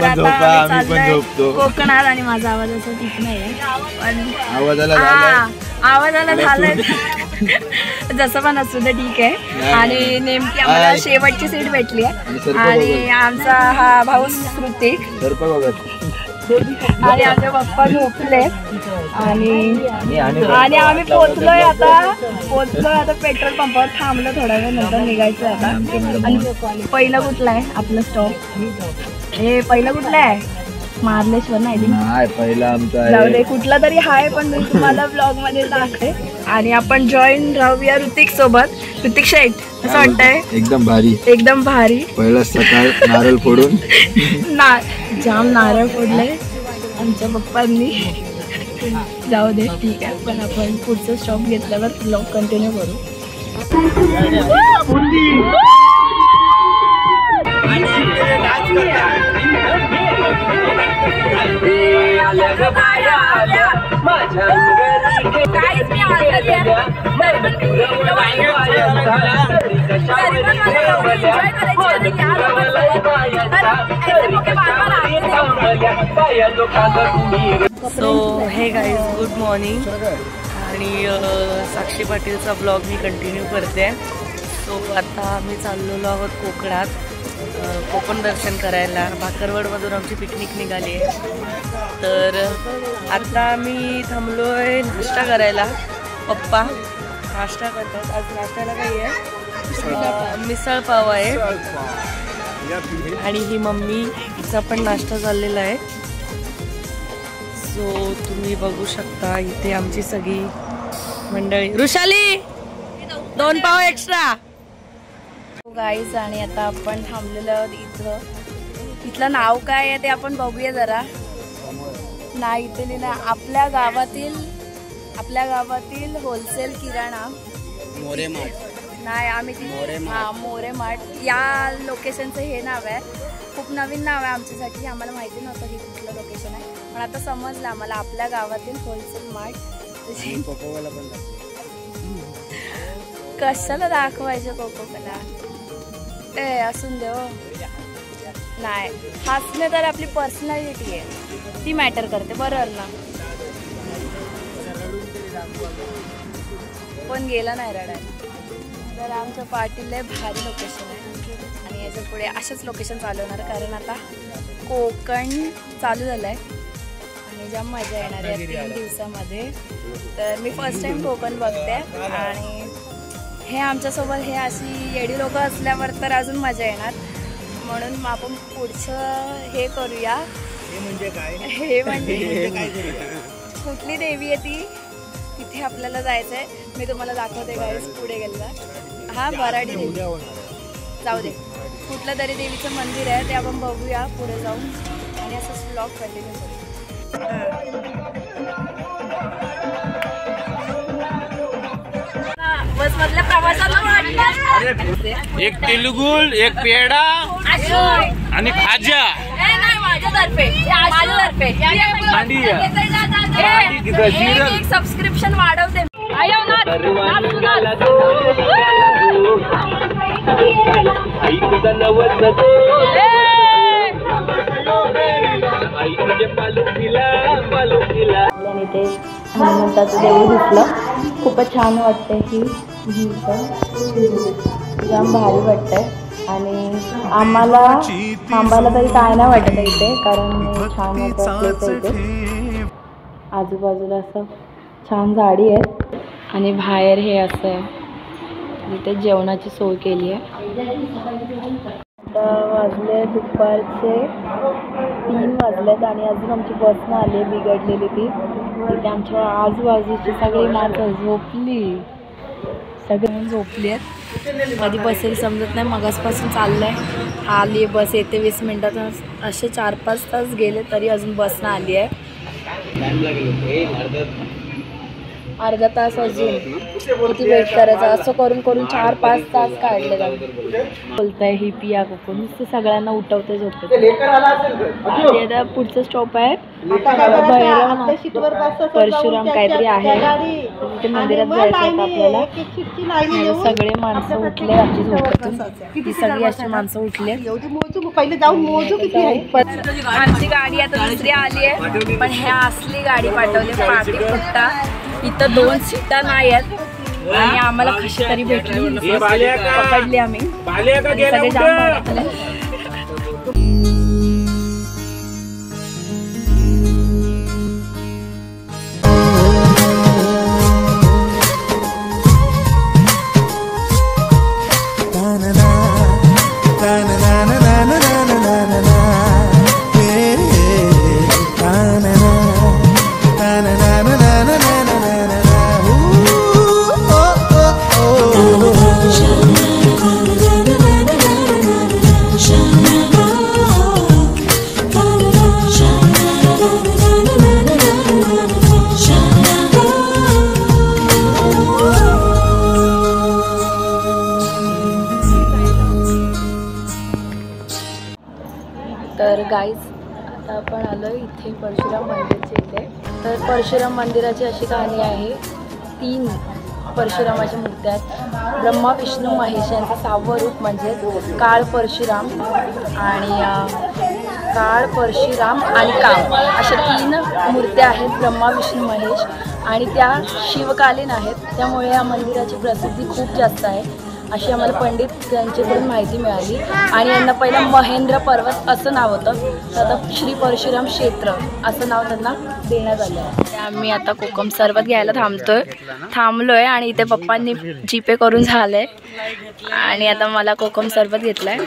तर आता आम्ही चाललोय कोकणात आणि माझा आवाज असा ठीक नाही आवाजाला झालंय जसं पण असू दे ठीक आहे। आणि नेमकी आम्हाला शेवटची सीट भेटली आहे आणि आमचा हा भाऊ ऋतिक आणि आमचे पप्पा झोपले आणि आम्ही पोचलोय आता पेट्रोल पंपावर थांबलो थोडा वेळ नंतर निघायचं आता। आणि पहिलं कुठलं आहे आपलं स्टॉप हे पहिलं कुठलं आहे मार्लेश्वर नाही पहिला आमचा जाऊ दे कुठला तरी हाय पण मी तुम्हाला ब्लॉग मध्ये दाखवे। आणि आपण जॉईन राहूया ऋतिक सोबत। ऋतिक शेट असं वाटतंय एकदम भारी पहिला सकाळ नारळ फोडून जाम नारळ फोडले आमच्या पप्पांनी। जाऊ दे ठीक आहे पण आपण पुढचं स्टॉप घेतल्यावर ब्लॉग कंटिन्यू करू। सो हे गाईज गुड मॉर्निंग आणि साक्षी पाटीलचा ब्लॉग मी कंटिन्यू करते। सो आता आम्ही चाललेलो आहोत कोकणात कोकण दर्शन करायला। भाकरवडमधून आमची पिकनिक निघाली आहे तर आता आम्ही थांबलोय नाश्ता करायला। पप्पा नाश्ता करतात आज नाश्त्याला काही आहे मिसळ पाव आहे आणि ही मम्मीचा पण नाश्ता चाललेला आहे। सो तुम्ही बघू शकता इथे आमची सगळी मंडळी। ऋषाली 2 पाव एक्स्ट्रा गाईज। आणि आता आपण थांबलेलो आहोत इथलं नाव काय आहे ते आपण बघूया जरा। नाही इथे लिहिलं आपल्या गावातील होलसेल किराणा मोरे मार्ट नाही आम्ही मोरे मार्ट या लोकेशनचं हे नाव आहे। खूप नवीन नाव आहे आमच्यासाठी आम्हाला माहिती नव्हतं की कुठलं लोकेशन आहे पण आता समजलं आम्हाला आपल्या गावातील होलसेल मार्ट। कशाला दाखवायचं कोकोकोला असून दे नाही हसणे तर आपली पर्सनॅलिटी आहे ती मॅटर करते बरोबर ना। पण गेला नाही रडायला तर आमच्या पार्टीला भारी लोकेशन आहे आणि याच्या पुढे अशाच लोकेशन चालू होणार कारण आता कोकण चालू झालं आहे आणि जाम मजा येणार आहे 3 दिवसामध्ये। तर मी फर्स्ट टाइम कोकण बघते आणि हे आमच्यासोबत हे अशी येडी लोक असल्यावर तर अजून मजा येणार म्हणून आपण पुढचं हे करूया। हे म्हणजे कुठली देवी आहे ती तिथे आपल्याला जायचं आहे मी तुम्हाला दाखवते गाईस पुढे गेला हा भराडी देवी जाऊ दे कुठलं तरी देवीचं मंदिर आहे ते आपण बघूया पुढे जाऊन आणि असंच ब्लॉग कंटिन्यू करू। बस मधल्या प्रवासाला एक तिलगुल एक पेढा आणि भाज्या सबस्क्रिप्शन वाढवते ते हनुमंताचं देऊळ दिसलं खूपच छान वाटतंय की जाम भारी वाटतंय आणि आम्हाला थांबायला तरी काय नाही वाटत इथे कारण छान वाटतं इथे आजूबाजूला असं छान झाडी आहे आणि बाहेर हे असं आहे इथे जेवणाची सोय केली आहे। आता वाजले दुपारचे 3 वाजलेत आणि अजून आमची बस न आली बिघडलेली ती इथे आमच्या आजूबाजूची सगळी माणसं झोपली आहेत कधी बसेल समजत नाही मगासपासून चाललंय आली बस येते 20 मिनिटात असे 4-5 तास गेले तरी अजून बस न आली आहे। अर्धा तास अजून किती वेट करायचा, असं करून करून 4-5 तास काढले जाते. बोलताय ही पिया कोकण नुसतं सगळ्यांना उठवते झोपते. आणि आता पुढचं स्टॉप आहे भैरव परशुराम काहीतरी आहे, तिथे मंदिरात जायचं आहे आपल्याला. सगळे माणसं उठले आमची झोपेतून, ती सगळी अशी माणसं उठले. आमची गाडी आता दुसरी आली आहे, पण ह्या असली गाडी पाठवली पाठी फुट्टा. इथं 2 सीटा नाही आहेत आणि आम्हाला कशी तरी भेटली, पकडली आम्ही. सगळे जाम बघितले. तर गाईज आता आपण आलो इथे परशुराम मंदिरच्या इथे. तर परशुराम मंदिराची अशी कहाणी आहे, 3 परशुरामाच्या मूर्त्या आहेत. ब्रह्मा विष्णू महेश यांचं 6वं रूप म्हणजे काळ परशुराम आणि काम अशा 3 मूर्त्या आहेत, ब्रह्मा विष्णू महेश, आणि त्या शिवकालीन आहेत. त्यामुळे या मंदिराची प्रसिद्धी खूप जास्त आहे अशी आम्हाला पंडित यांच्याकडून माहिती मिळाली. आणि यांना पहिला महेंद्र पर्वत असं नाव होतं, तर आता श्री परशुराम क्षेत्र असं नाव त्यांना देण्यात आलं आहे. आम्ही आता कोकम सरबत घ्यायला थांबलोय आणि इथे पप्पांनी जीपे करून झालंय आणि आता मला कोकम सरबत घेतलंय.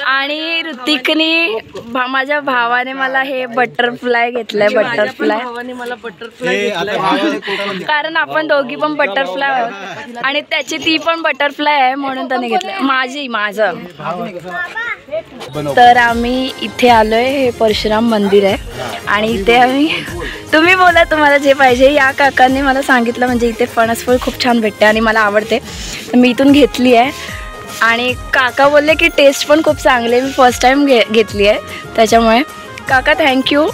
आणि ऋतिकनी माझ्या भावाने मला हे बटरफ्लाय घेतलंय. कारण आपण दोघी पण बटरफ्लाय आहोत आणि त्याची ती पण बटरफ्लाय आहे म्हणून त्याने घेतलंय माझं. तर आम्ही इथे आलोय, हे परशुराम मंदिर आहे आणि इथे तुम्ही बोला तुम्हाला जे पाहिजे. या काकांनी मला सांगितलं म्हणजे इथे फणसफळ खूप छान भेटते आणि मला आवडते, तर मी इथून घेतली आहे. आणि काका बोलले की टेस्ट पण खूप चांगली आहे, मी फर्स्ट टाइम घेतली आहे. त्याच्यामुळे काका थँक्यू,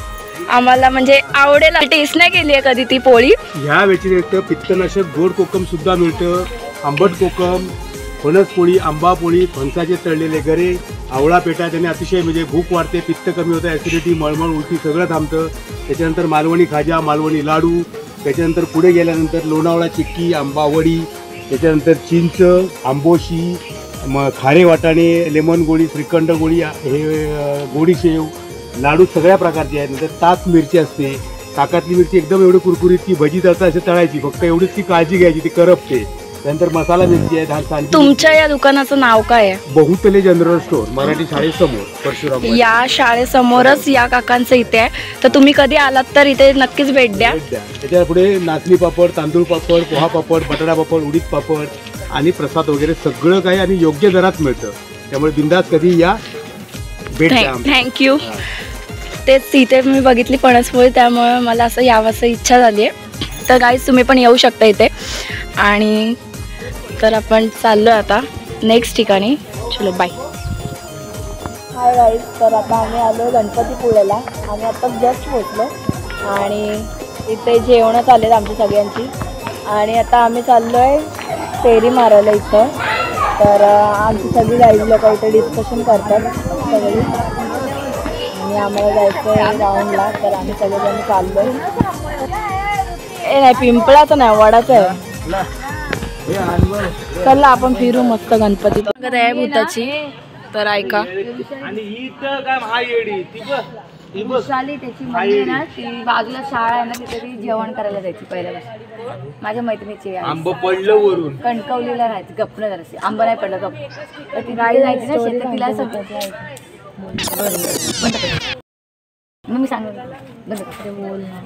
आम्हाला म्हणजे आवडेल. टेस्ट नाही केली आहे कधी ती पोळी. ह्या व्यतिरिक्त पित्तनाशक गोड कोकम सुद्धा मिळतं, आंबट कोकम, फणस पोळी, आंबा पोळी, फणसाचे तळलेले गरे, आवळा पेटा. त्याने अतिशय म्हणजे भूक वाढते, पित्त कमी होतं, ॲसिडिटी, मळमळ, उलटी सगळं थांबतं. त्याच्यानंतर मालवणी खाजा, मालवणी लाडू, त्याच्यानंतर पुढे गेल्यानंतर लोणावळा चिक्की, आंबावडी, त्याच्यानंतर चिंच, आंबोशी, खारे वाटाणे, लेमन गोळी, श्रीखंड गोळी, हे गोडी शेव, लाडू सगळ्या प्रकारचे आहेत. नंतर ताक मिरची असते, ताकातली मिरची एकदम एवढी कुरकुरीत की भजी तळता असे तळायची, फक्त एवढीच की काळजी घ्यायची, ती करपते. त्यानंतर मसाला मिरची आहे. तुमच्या या दुकानाचं नाव काय आहे? बहुतले जनरल स्टोअर, मराठी शाळेसमोर परशुराम. या शाळेसमोरच या काकांचं इथे आहे, तर तुम्ही कधी आलात तर इथे नक्कीच भेट द्या. त्याच्या पुढे नाचणी पापड, तांदूळ पापड, पोहा पापड, बटाटा पापड, उडीद पापड आणि प्रसाद वगैरे सगळं काही आणि योग्य दरात मिळतं. त्यामुळे बिंदास कधी या, भेट द्या. थँक्यू. तेच इथे मी बघितली फणसपोळी, त्यामुळे मला असं यावंसं इच्छा झाली आहे. तर गाईज तुम्ही पण येऊ शकता इथे. आणि तर आपण चाललो आहे आता नेक्स्ट ठिकाणी. चलो बाय. हाय गाईज, तर आता आम्ही आलो गणपतीपुळ्याला. आम्ही आता जस्ट पोचलो आणि इथे जेवण चाललेत आमची सगळ्यांची. आणि आता आम्ही चाललो आहे फेरी मारायला इथं. तर आमची सगळी गाईज लोक इथे डिस्कशन करतात सगळी आणि आम्हाला जायचं आहे राऊंडला. तर आम्ही सगळेजण चाललो आहे. नाही पिंपळाचं नाही, वडाचं आहे. चला आपण फिरू मस्त गणपती आहे भूताची. तर ऐका, त्याची मम्मी ना ती बाजूला शाळा आहे ना, तिथे ती जेवण करायला जायची पहिल्यापासून. माझ्या मैत्रिणीची आंब पडलं वरून, कणकवलीला राहायची. गप्प नाही जराशी, आंबा नाही पडलं गप्प. तर ती गाडी जायची ना शेतात, तिला मग मी सांगतो बोल ना.